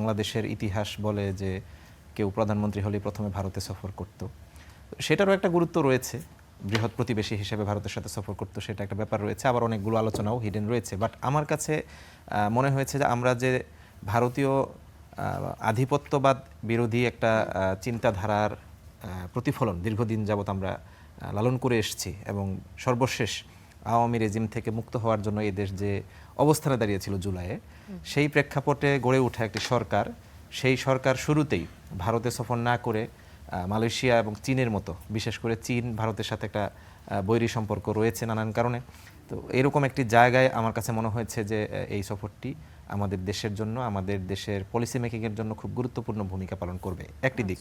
বাংলাদেশের ইতিহাস বলে যে কেউ প্রধানমন্ত্রী হলেই প্রথমে ভারতে সফর করত, সেটারও একটা গুরুত্ব রয়েছে। বৃহৎ প্রতিবেশী হিসেবে ভারতের সাথে সফর করতো, সেটা একটা ব্যাপার রয়েছে। আবার অনেকগুলো আলোচনাও হিডেন রয়েছে। বাট আমার কাছে মনে হয়েছে যে আমরা যে ভারতীয় আধিপত্যবাদ বিরোধী একটা চিন্তাধারার প্রতিফলন দীর্ঘদিন যাবৎ আমরা লালন করে এসেছি, এবং সর্বশেষ আওয়ামী রেজিম থেকে মুক্ত হওয়ার জন্য এই দেশ যে অবস্থানে দাঁড়িয়েছিল জুলাইয়ে, সেই প্রেক্ষাপটে গড়ে ওঠা একটি সরকার, সেই সরকার শুরুতেই ভারতে সফর না করে মালয়েশিয়া এবং চীনের মতো, বিশেষ করে চীন ভারতের সাথে একটা বৈরী সম্পর্ক রয়েছে নানান কারণে। তো এরকম একটি জায়গায় আমার কাছে মনে হয়েছে যে এই সফরটি আমাদের দেশের জন্য, আমাদের দেশের পলিসি মেকিংয়ের জন্য খুব গুরুত্বপূর্ণ ভূমিকা পালন করবে। একটি দিক,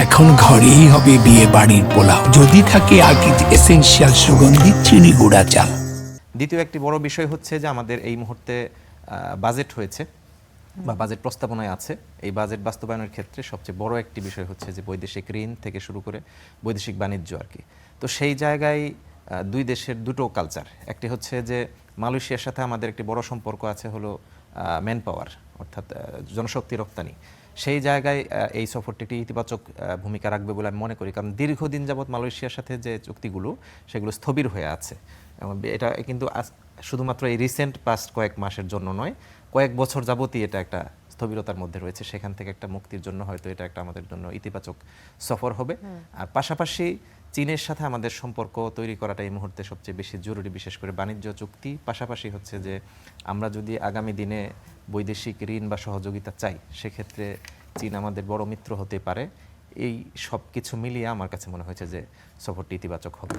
এখন ঘরেই হবে বিয়ে বাড়ির পোলাও, যদি থাকে আকিজ এসেনশিয়াল সুগন্ধি চিনি গুঁড়া চাল। দ্বিতীয় একটি বড় বিষয় হচ্ছে যে আমাদের এই মুহূর্তে বাজেট হয়েছে বা বাজেট প্রস্তাবনায় আছে। এই বাজেট বাস্তবায়নের ক্ষেত্রে সবচেয়ে বড় একটি বিষয় হচ্ছে যে বৈদেশিক ঋণ থেকে শুরু করে বৈদেশিক বাণিজ্য আর কি। তো সেই জায়গায় দুই দেশের দুটো কালচার, একটি হচ্ছে যে মালয়েশিয়ার সাথে আমাদের একটি বড় সম্পর্ক আছে হলো ম্যান পাওয়ার, অর্থাৎ জনশক্তি রপ্তানি। সেই জায়গায় এই সফরটি একটি ইতিবাচক ভূমিকা রাখবে বলে আমি মনে করি, কারণ দীর্ঘদিন যাবৎ মালয়েশিয়ার সাথে যে চুক্তিগুলো সেগুলো স্থবির হয়ে আছে। এবং এটা কিন্তু শুধুমাত্র এই রিসেন্ট পাস্ট কয়েক মাসের জন্য নয়, কয়েক বছর যাবতই এটা একটা স্থবিরতার মধ্যে রয়েছে। সেখান থেকে একটা মুক্তির জন্য হয়তো এটা একটা আমাদের জন্য ইতিবাচক সফর হবে। আর পাশাপাশি চীনের সাথে আমাদের সম্পর্ক তৈরি করাটা এই মুহূর্তে সবচেয়ে বেশি জরুরি, বিশেষ করে বাণিজ্য চুক্তি। পাশাপাশি হচ্ছে যে আমরা যদি আগামী দিনে বৈদেশিক ঋণ বা সহযোগিতা চাই, সেক্ষেত্রে চীন আমাদের বড় মিত্র হতে পারে। এই সব কিছু মিলিয়ে আমার কাছে মনে হয়েছে যে সফরটি ইতিবাচক হবে।